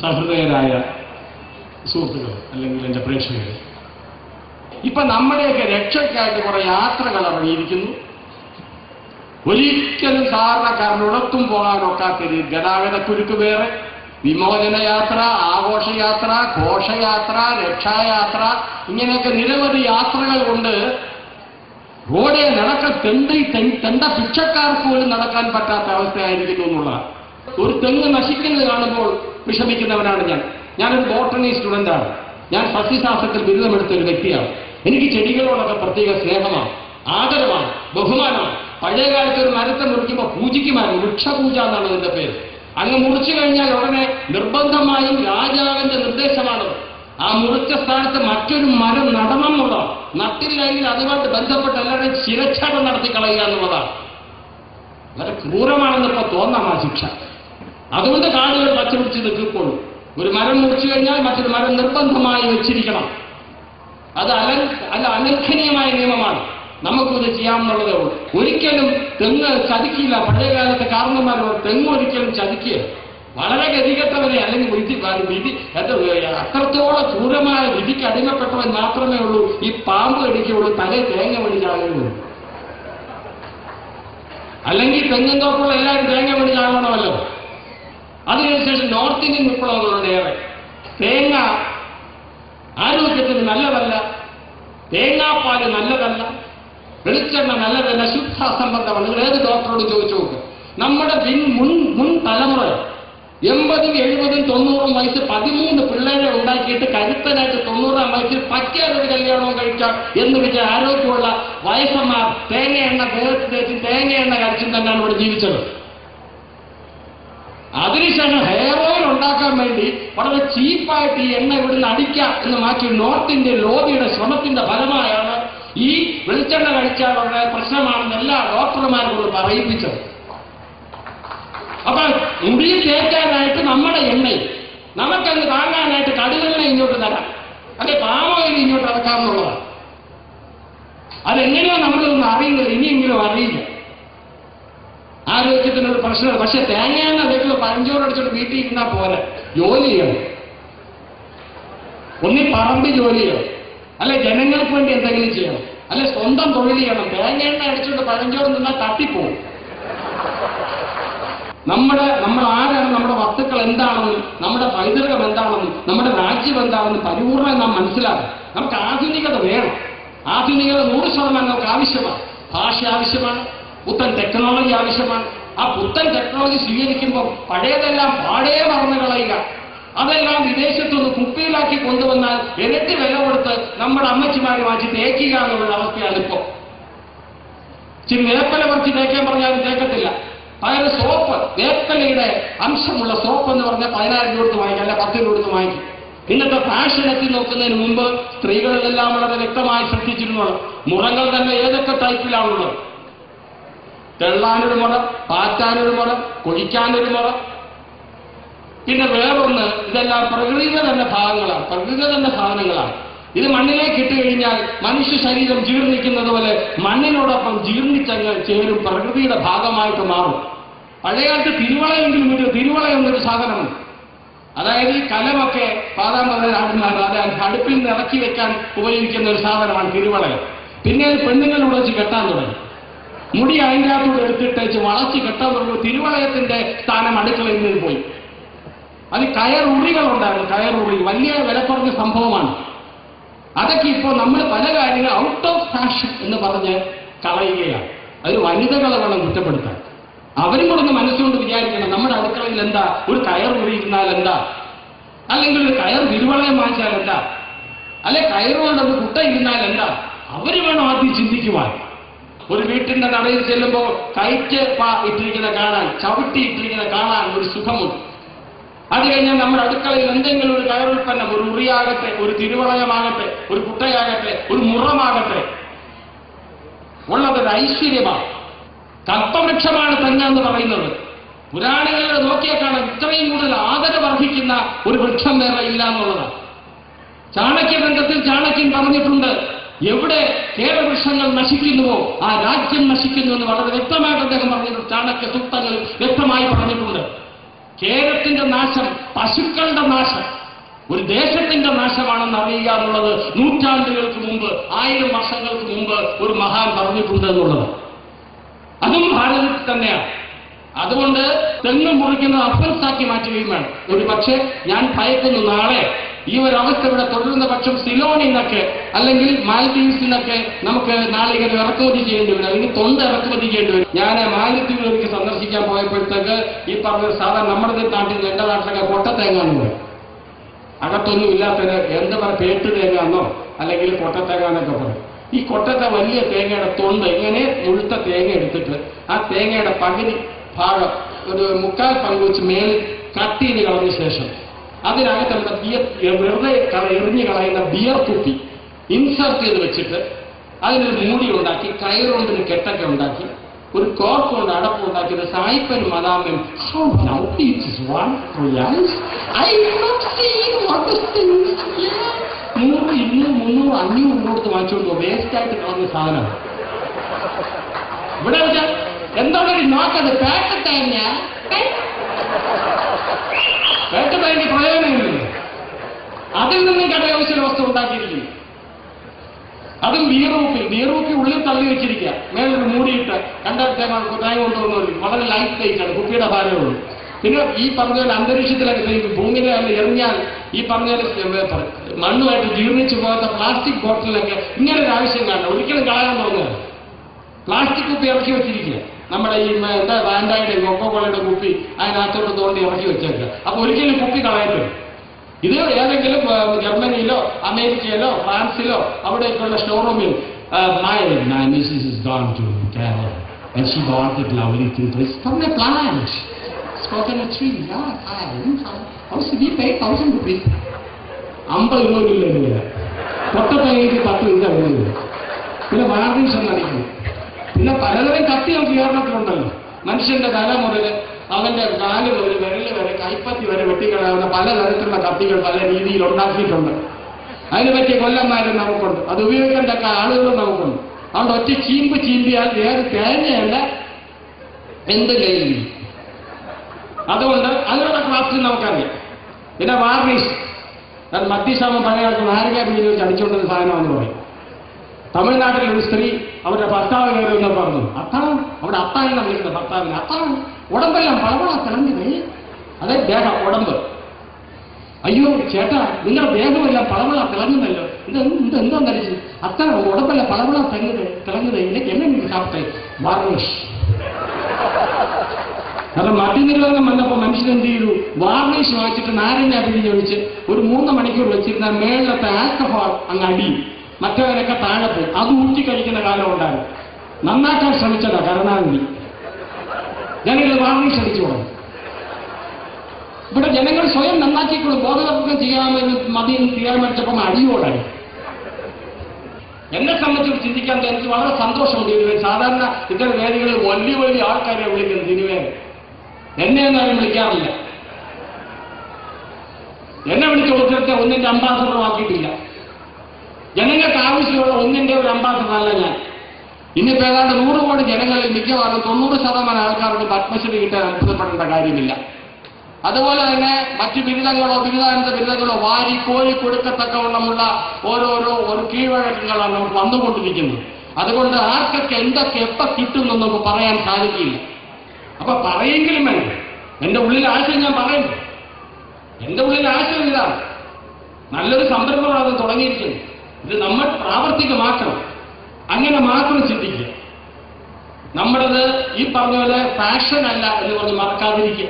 സഹൃദയരായ സുഹൃത്തുക്കൾ അല്ലെങ്കിൽ എൻ്റെ പ്രേക്ഷകർ, ഇപ്പൊ നമ്മുടെയൊക്കെ രക്ഷയ്ക്കായിട്ട് കുറെ യാത്രകൾ ഇറങ്ങിയിരിക്കുന്നു. ഒരിക്കലും സാധാരണക്കാരന് ഉടത്തും പോകാനൊക്കാത്ത ഗതാഗതക്കുരുക്ക് വേറെ, വിമോചന യാത്ര, ആഘോഷയാത്ര, ഘോഷയാത്ര, രക്ഷായാത്ര, ഇങ്ങനെയൊക്കെ നിരവധി യാത്രകൾ കൊണ്ട് റോഡെ നടക്കാൻ തെണ്ട ഭിക്ഷക്കാർക്ക് പോലും നടക്കാൻ പറ്റാത്ത അവസ്ഥയായിരിക്കുന്നു എന്നുള്ളതാണ്. ഒരു തെങ്ങ് നശിക്കുന്നത് കാണുമ്പോൾ വിഷമിക്കുന്നവനാണ് ഞാനൊരു ബോട്ടണി സ്റ്റുഡന്റാണ്. ഞാൻ സസ്യശാസ്ത്രത്തിൽ ബിരുദമെടുത്ത ഒരു വ്യക്തിയാണ്. എനിക്ക് ചെടികളോടൊക്കെ പ്രത്യേക സ്നേഹമാണ്, ആദരവാണ്, ബഹുമാനമാണ്. പഴയകാലത്ത് ഒരു മരത്തെ മുറിക്കുമ്പോൾ പൂജിക്കുമായിരുന്നു, വൃക്ഷപൂജ എന്നാണ് അതിന്റെ പേര്. അങ്ങ് മുറിച്ചു കഴിഞ്ഞാൽ ഉടനെ നിർബന്ധമായും രാജാവിന്റെ നിർദ്ദേശമാണ് ആ മുറിച്ച സ്ഥാനത്ത് മറ്റൊരു മരം നടണം എന്നുള്ളതാണ്. നട്ടില്ലെങ്കിൽ അതുമായിട്ട് ബന്ധപ്പെട്ട് എല്ലാവരുടെയും ശിരച്ഛേദം നടത്തി കളയുക എന്നുള്ളതാണ്. വളരെ ക്രൂരമാണെന്നിപ്പോ തോന്നാം ആ ശിക്ഷ. അതുകൊണ്ട് കാടുകൾ പച്ചപിടിച്ച് നിൽക്കുള്ളൂ. ഒരു മരം മുറിച്ചു കഴിഞ്ഞാൽ മറ്റൊരു മരം നിർബന്ധമായി വെച്ചിരിക്കണം. അത് അനൽഖനീയമായ നിയമമാണ്. നമുക്കിത് ചെയ്യാമെന്നുള്ളതേ ഉള്ളൂ. ഒരിക്കലും തെങ്ങ് ചതിക്കില്ല. പഴയകാലത്തെ കാരണന്മാരോ തെങ്ങ് ഒരിക്കലും ചതിക്കുക. വളരെ ഗതികെട്ടവരെ അല്ലെങ്കിൽ വിധി അത്രത്തോളം ക്രൂരമായ വിധിക്ക് അടിമപ്പെട്ടവൻ മാത്രമേ ഉള്ളൂ ഈ പാമ്പ് കടിക്കുള്ളൂ, തലേ തേങ്ങ വഴിച്ചാകുള്ളൂ. അല്ലെങ്കിൽ തെങ്ങും തോപ്പുള്ള എല്ലാവരും തേങ്ങ വഴിച്ചാകണമല്ലോ. അതിനുശേഷം നോർത്ത് ഇന്ത്യൻ വിപ്ലവങ്ങളുടെ ഏറെ തേങ്ങ ആരോഗ്യത്തിന് നല്ലതല്ല, തേങ്ങാപ്പാല് നല്ലതല്ല, വെളിച്ചെണ്ണ നല്ലതല്ല, ശുദ്ധ അസംബന്ധമാണ്. നിങ്ങൾ ഏത് ഡോക്ടറോട് ചോദിച്ചു നോക്കുക. നമ്മുടെ മുൻ തലമുറ 80, 70, 90 വയസ്സ് 13 പിള്ളേരെ ഉണ്ടാക്കിയിട്ട് കരുത്തനായിട്ട് 90-ാം വയസ്സിൽ പറ്റിയാതൊരു കല്യാണവും കഴിക്കാം എന്ന് വെച്ചാൽ ആരോഗ്യമുള്ള വയസ്സന്മാർ തേങ്ങ എണ്ണ തേച്ചും തേങ്ങ എണ്ണ കഴിച്ചും തന്നെയാണ് ഇവിടെ ജീവിച്ചത്. അതിനുശേഷം ഹെയർ ഓയിൽ ഉണ്ടാക്കാൻ വേണ്ടി വളരെ ചീപ്പായിട്ട് ഈ എണ്ണ ഇവിടുന്ന് അടിക്കാം എന്ന് മാറ്റി നോർത്ത് ഇന്ത്യൻ ലോബിയുടെ ശ്രമത്തിന്റെ ഫലമായാണ് ഈ വെളിച്ചെണ്ണ കഴിച്ചാൽ വളരെ പ്രശ്നമാണെന്ന് എല്ലാ ഡോക്ടർമാരോട് പറയിപ്പിച്ചത്. അപ്പൊ മുടിയിൽ തേക്കാനായിട്ട് നമ്മുടെ എണ്ണയും നമുക്കത് താങ്ങാനായിട്ട് കടുകെണ്ണ ഇങ്ങോട്ട് തരാം, അല്ലെ പാമോയിൽ ഇങ്ങോട്ട് ഇറക്കാമെന്നുള്ളതാണ്. അതെങ്ങനെയോ നമ്മളൊന്നും അറിയുന്നില്ല, ഇനിയെങ്കിലും അറിയില്ല. ആരോഗ്യത്തിനൊരു പ്രശ്നമാണ്. പക്ഷെ തേങ്ങയെണ്ണ വീട്ടിൽ പഴഞ്ചോറടിച്ചിട്ട് വീട്ടിൽ ഇരുന്നാൽ പോലെ ജോലി ചെയ്യണം. ഒന്നി പറമ്പ് ജോലി ചെയ്യണം, അല്ലെ ജനങ്ങൾക്ക് വേണ്ടി എന്തെങ്കിലും ചെയ്യണം, അല്ലെ സ്വന്തം തൊഴിൽ ചെയ്യണം. തേങ്ങയെണ്ണ അടിച്ചുകൊണ്ട് പഴഞ്ചോറ് നിന്നാൽ തട്ടിപ്പോവും. നമ്മൾ ആരാണ്, നമ്മുടെ വസ്തുക്കൾ എന്താണെന്നും നമ്മുടെ പൈതൃകം എന്താണെന്നും നമ്മുടെ രാജ്യം എന്താണെന്നും പരിപൂർണ്ണം നാം മനസ്സിലാക്കും. നമുക്ക് ആധുനികത വേണം. ആധുനികത 100% നമുക്ക് ആവശ്യമാണ്. ഭാഷ ആവശ്യമാണ്, പുത്തൻ ടെക്നോളജി ആവശ്യമാണ്. ആ പുത്തൻ ടെക്നോളജി സ്വീകരിക്കുമ്പോൾ പഴയതെല്ലാം പാടേ മറന്നു കളയുക, അതെല്ലാം വിദേശത്തുനിന്ന് കുപ്പിയിലാക്കി കൊണ്ടുവന്നാൽ ഇരട്ടി വില കൊടുത്ത് നമ്മുടെ അമ്മച്ചിമാര് വാങ്ങിച്ച് തേക്കുക എന്നുള്ള അവസ്ഥയാണ് ഇപ്പോൾ. ചില വേപ്പല പറിച്ച് തേക്കാൻ പറഞ്ഞാലും തേക്കത്തില്ല. പകരം സോപ്പ്, വേപ്പലയുടെ അംശമുള്ള സോപ്പ് എന്ന് പറഞ്ഞാൽ 10,000 രൂപ കൊടുത്ത് വാങ്ങിക്കും, അല്ല 10 രൂപ കൊടുത്ത് വാങ്ങിക്കും. ഇന്നത്തെ ഫാഷൻ എത്തി നോക്കുന്നതിന് മുമ്പ് സ്ത്രീകളിലെല്ലാം വളരെ വ്യക്തമായി ശ്രദ്ധിച്ചിരുന്നു. മുറങ്ങൾ തന്നെ ഏതൊക്കെ ടൈപ്പിലാണുള്ളത്. തെള്ളാനൊരു മുറ, പാറ്റാനൊരു മുറ, കൊഴിക്കാനൊരു മുറ. പിന്നെ വേറൊന്ന്, ഇതെല്ലാം പ്രകൃതിയുടെ തന്നെ ഭാഗങ്ങളാണ്, പ്രകൃതിയുടെ തന്നെ സാധനങ്ങളാണ്. ഇത് മണ്ണിലേക്ക് ഇട്ട് കഴിഞ്ഞാൽ മനുഷ്യ ശരീരം ജീർണിക്കുന്നത് പോലെ മണ്ണിനോടൊപ്പം ജീർണിച്ചങ്ങ് ചേരും, പ്രകൃതിയുടെ ഭാഗമായിട്ട് മാറും. പഴയകാലത്ത് തിരുവളയെങ്കിലും തിരുവള എന്നൊരു സാധനമുണ്ട്. അതായത് ഈ കലമൊക്കെ പാതാമ്പരാടുന്നതാണ്, അത് അടുപ്പിൽ നിന്ന് ഇറക്കി വെക്കാൻ ഉപയോഗിക്കുന്ന ഒരു സാധനമാണ് തിരുവളയം. പിന്നെ അത് പെണ്ണുങ്ങൾ ഉടച്ച് കെട്ടാൻ തുടങ്ങി. മുടി അതിൻ്റെ അകത്തൂടെ എടുത്തിട്ടേച്ച് വളച്ച് കെട്ടാൻ തുടങ്ങി. തിരുവളയത്തിന്റെ സ്ഥാനം അടുക്കളയിൽ നിന്ന് പോയി. അത് കയറുറികളുണ്ടായിരുന്നു. കയറുറി വലിയ വില കുറഞ്ഞ സംഭവമാണ്. അതൊക്കെ ഇപ്പോൾ നമ്മൾ പല കാര്യങ്ങൾ ഔട്ട് ഓഫ് ഫാഷൻ എന്ന് പറഞ്ഞ് കളയുകയാണ്. അതിന് വനിതകളെ വേണം കുറ്റപ്പെടുത്താൻ. അവരും കൂടെ ഒന്ന് മനസ്സുകൊണ്ട് വിചാരിക്കണം, നമ്മുടെ അടുക്കളയിൽ എന്താ ഒരു കയറുറി ഇരുന്നാൽ എന്താ, അല്ലെങ്കിൽ ഒരു കയർ തിരുവളയം വാങ്ങിച്ചാൽ എന്താ, അല്ലെ കയറുകൊണ്ട് ഒരു കുട്ട ഇരുന്നാൽ എന്താ. അവര് വേണം ആദ്യം ചിന്തിക്കുവാൻ. ഒരു വീട്ടിന്റെ നടയിൽ ചെല്ലുമ്പോൾ കയറ്റ് ഇട്ടിരിക്കുന്ന കാണാൻ, ചവിട്ടി ഇട്ടിരിക്കുന്ന കാണാൻ ഒരു സുഖമുണ്ട്. അത് കഴിഞ്ഞാൽ നമ്മുടെ അടുക്കളയിൽ എന്തെങ്കിലും ഒരു കയറുൽപ്പന്നം, ഒരു ഉറിയാകട്ടെ, ഒരു തിരുവളയമാകട്ടെ, ഒരു കുട്ടയാകട്ടെ, ഒരു മുറമാകട്ടെ, ഉള്ളതൊരു ഐശ്വര്യമാണ്. കൽപ്പവൃക്ഷമാണ് തെങ്ങ് എന്ന് പറയുന്നത്. പുരാണങ്ങളിൽ നോക്കിയാൽ കാണാൻ ഇത്രയും കൂടുതൽ ആദരവർഹിക്കുന്ന ഒരു വൃക്ഷം വേറെ ഇല്ല എന്നുള്ളതാണ്. ചാണക്യബന്ധത്തിൽ ചാണക്യൻ പറഞ്ഞിട്ടുണ്ട്, എവിടെ കേരവൃക്ഷങ്ങൾ നശിക്കുന്നുവോ ആ രാജ്യം നശിക്കുന്നു എന്ന് വളരെ വ്യക്തമായിട്ട് അദ്ദേഹം പറഞ്ഞിട്ടുണ്ട്. ചാണക്യ സൂക്തങ്ങളിൽ വ്യക്തമായി പറഞ്ഞിട്ടുണ്ട്. കേരളത്തിന്റെ നാശം പശുക്കളുടെ നാശം, ഒരു ദേശത്തിന്റെ നാശമാണെന്ന് അറിയുക എന്നുള്ളത് നൂറ്റാണ്ടുകൾക്ക് മുമ്പ്, 1000 വർഷങ്ങൾക്ക് മുമ്പ് ഒരു മഹാൻ പറഞ്ഞിട്ടുണ്ട് എന്നുള്ളത്. അതും ഭാരതത്തിൽ തന്നെയാണ്. അതുകൊണ്ട് തെങ്ങ് മുറിക്കുന്നത് അഫൻസാക്കി മാറ്റുകയും വേണം. ഒരു പക്ഷേ ഞാൻ ഭയക്കുന്നു നാളെ ഈ ഒരു അവസ്ഥ ഇവിടെ തുടരുന്ന പക്ഷം സിലോണിൽ നിന്നൊക്കെ അല്ലെങ്കിൽ മാലദ്വീപ്സിൽ നിന്നൊക്കെ നമുക്ക് നാളികേരം ഇറക്കുമതി ചെയ്യേണ്ടി വരും, അല്ലെങ്കിൽ തൊണ്ട് ഇറക്കുമതി ചെയ്യേണ്ടി വരും. ഞാൻ മാലദ്വീപിലേക്ക് സന്ദർശിക്കാൻ പോയപ്പോഴത്തേക്ക് ഈ പറഞ്ഞ സാധാരണ നമ്മുടെ നാട്ടിൽ എന്റെ നാട്ടിലൊക്കെ കൊട്ടത്തേങ്ങാന്ന് പറയും. അകത്തൊന്നും ഇല്ലാത്തത് എന്താ പറയുക, പേട്ട് തേങ്ങാന്നോ അല്ലെങ്കിൽ കൊട്ടത്തേങ്ങാന്നൊക്കെ പറയും. ഈ കൊട്ടത്തെ വലിയ തേങ്ങയുടെ തൊണ്ട് ഇങ്ങനെ മുഴുത്ത തേങ്ങ എടുത്തിട്ട് ആ തേങ്ങയുടെ പകുതി ഭാഗം ഒരു 3/4 പങ്ക് വെച്ച് മേൽ കട്ട് ചെയ്ത് കളഞ്ഞ ശേഷം അതിനകത്ത് നമ്മുടെ വെറുതെ എറിഞ്ഞു കളയുന്ന ബിയർ കുപ്പി ഇൻസർട്ട് ചെയ്ത് വെച്ചിട്ട് അതിനൊരു മൂടി ഉണ്ടാക്കി, കയറുകൊണ്ടൊരു കെട്ടൊക്കെ ഉണ്ടാക്കി, ഒരു കോർക്ക് കൊണ്ട് അടപ്പുണ്ടാക്കിയത് സായിപ്പനും മദാമയും 100, 200, 300, 500 കൊടുത്ത് വാങ്ങിച്ചുകൊണ്ട് വേസ്റ്റായിട്ട് കളഞ്ഞ സാധനമാണ്. ഇവിടെ വെച്ചാൽ എന്താണ് നോക്കത്, പേട്ട തേങ്ങ പ്രയോജനമില്ല. അതിൽ നിന്നും കടയോശില വസ്തു ഉണ്ടാക്കിയിരിക്കുന്നു. അതും ബീറൂപ്പി ഉള്ളിൽ തള്ളി വെച്ചിരിക്കുക, മേലൊരു മൂടിയിട്ട് തേങ്ങ കൊണ്ടുവന്നു. വളരെ ലൈറ്റ് വെയിറ്റാണ്, കുപ്പിയുടെ ഭാരമുള്ളൂ. പിന്നെ ഈ പറഞ്ഞ പോലെ അന്തരീക്ഷത്തിലൊക്കെ ഭൂമിയിലെ എറിഞ്ഞാൽ ഈ പറഞ്ഞ മണ്ണുമായിട്ട് ജീർണിച്ചു പോകാത്ത പ്ലാസ്റ്റിക് ബോട്ടിലൊക്കെ ഇങ്ങനെ ഒരു ആവശ്യം കാണണം, ഒരിക്കലും കളയാൻ തോന്നുക. പ്ലാസ്റ്റിക് കുപ്പി ഇറക്കി വെച്ചിരിക്കുക, നമ്മുടെ ഈ എന്താ വാൻഡായുടെ കൊക്കോകോളയുടെ കുപ്പി അതിനകത്തോട്ട് തോണ്ടി ഇറക്കി വെച്ചേക്കുക. അപ്പൊ ഒരിക്കലും കുപ്പി കളയരുത്. ഇത് ഏതെങ്കിലും ജർമ്മനിയിലോ അമേരിക്കയിലോ ഫ്രാൻസിലോ അവിടെയൊക്കെയുള്ള ഷോറൂമിൽ Mrs. is gone to Kerala and she bought that lovely thing. It's from a plant. It's from a tree. We pay 1,000 rupees. 50 രൂപ പൊട്ടത്തേങ്ങയ്ക്ക് 10 രൂപ വരുന്നത്. പിന്നെ വാർണിഷ് എന്നടിക്കുന്നു. പിന്നെ പലതരം കത്തി നമുക്ക് കേരളത്തിലുണ്ടല്ലോ. മനുഷ്യന്റെ തല മുതൽ അവന്റെ കാല് മുതൽ വിരല് വരെ കൈപ്പത്തി വരെ വെട്ടിക്കളയാവുന്ന പലതരത്തിലുള്ള കത്തികൾ പല രീതിയിൽ ഉണ്ടാക്കിയിട്ടുണ്ട്. അതിന് പറ്റിയ കൊല്ലന്മാരും നമുക്കുണ്ട്, അത് ഉപയോഗിക്കേണ്ട ആളുകളും നമുക്കുണ്ട്. അതുകൊണ്ട് ഒറ്റ ചീമ്പിയാൽ വേറെ തേങ്ങയല്ല എന്ത് കയ്യിൽ. അതുകൊണ്ട് അതിനുള്ള ക്രാഫ്റ്റ് നമുക്കറിയാം. പിന്നെ വാർണിഷ്, മദ്യശാമം പഴയ ആൾക്ക് നാരങ്ങ പിഴിഞ്ഞ് വെച്ച് അടിച്ചുകൊണ്ടൊരു സാധനമാണെന്ന് പറയും. തമിഴ്നാട്ടിലെ ഒരു സ്ത്രീ അവരുടെ ഭർത്താവ് കയറിയെന്ന് പറഞ്ഞു, അത്താണ് അവിടെ അത്താനെന്ന് വിളിക്കുന്നത് ഭർത്താവിനെ. അത്താണ് ഉടമ്പെല്ലാം പളവള തിളങ്ങുന്നേ, അതെ ദേഹം ഉടമ്പ്. അയ്യോ ചേട്ടാ, നിങ്ങളുടെ ദേഹമെല്ലാം പളവള തിളങ്ങുന്നല്ലോ, എന്താ ധരിച്ചു? അത്താണ് ഉടമ്പെല്ലാം പളവള തിളങ്ങുന്നത്, എനിക്ക് എന്നെ സാപ്പിട്ടെ വാർണിഷ്. കാരണം മദ്യനിരോധനം വന്നപ്പോൾ മനുഷ്യൻ എന്ത് ചെയ്തു, വാർണിഷ് വാങ്ങിച്ചിട്ട് നാരങ്ങ പിഴിഞ്ഞ് ഒഴിച്ച് ഒരു 3 മണിക്കൂർ വെച്ചിരുന്ന മേളത്തെ ആൽക്കഹോൾ അങ്ങ് അടിയും, മറ്റവരൊക്കെ താഴെ പോകും. അത് ഊറ്റി കഴിക്കുന്ന കാലം ഉണ്ടായിരുന്നു. നന്നാക്കാൻ ശ്രമിച്ചതാ കരുണാനിധി. ജനങ്ങൾ വാർണിഷ് അടിച്ചു പോകും. ഇവിടെ ജനങ്ങൾ സ്വയം നന്നാക്കിക്കൊള്ളും. ബോധവൽക്കരണം ചെയ്യാമെന്ന് മതിയെന്ന് തീരുമാനിച്ചപ്പം അടിയോടായി. എന്നെ സംബന്ധിച്ച് ചിന്തിക്കാൻ എനിക്ക് വളരെ സന്തോഷമുണ്ട്. സാധാരണ ഇത്തരം വേദികളിൽ വലിയ വലിയ ആൾക്കാരെ വിളിക്കുന്നത് തിരുവേദന. എന്നെ ഒന്നും വിളിക്കാറില്ല. എന്നെ വിളിച്ച് കൊടുത്തിട്ട് ഒന്നിന്റെ അംബാസഡർ ആക്കിയിട്ടില്ല. ജനങ്ങൾക്ക് ആവശ്യമുള്ള ഒന്നിന്റെ ഒരു അംബാസഡർ അല്ല ഞാൻ. ഇന്നിപ്പോ ഏതാണ്ട് 100 കോടി ജനങ്ങളിൽ മിക്കവാറും 90% ആൾക്കാർക്ക് പത്മശ്രീ കിട്ടാൻ അത്ഭുതപ്പെടേണ്ട കാര്യമില്ല. അതുപോലെ തന്നെ മറ്റു ബിരുദങ്ങളോ ബിരുദാനന്ദ ബിരുദങ്ങളോ വാരി കോരി കൊടുക്കത്തക്കവണ്ണമുള്ള ഓരോരോ കീഴ്വഴക്കങ്ങളാണ് നമുക്ക് വന്നുകൊണ്ടിരിക്കുന്നത്. അതുകൊണ്ട് ആർക്കൊക്കെ എന്തൊക്കെ എപ്പോ കിട്ടുമെന്ന് നമുക്ക് പറയാൻ സാധിക്കില്ല. അപ്പൊ പറയെങ്കിലും വേണം. എന്റെ ഉള്ളിൽ ആശയം ഞാൻ പറയുന്നു. എന്റെ ഉള്ളിൽ ആശയം ഇതാണ്. നല്ലൊരു സംരംഭമാണ് തുടങ്ങിയിരിക്കുന്നത്. ഇത് നമ്മൾ പ്രാവർത്തികമാക്കണം. അങ്ങനെ മാത്രം ചിന്തിക്കുക. നമ്മുടേത് ഈ പറഞ്ഞ പോലെ ഫാഷൻ അല്ല എന്ന് പറഞ്ഞ് മറക്കാതിരിക്കുക.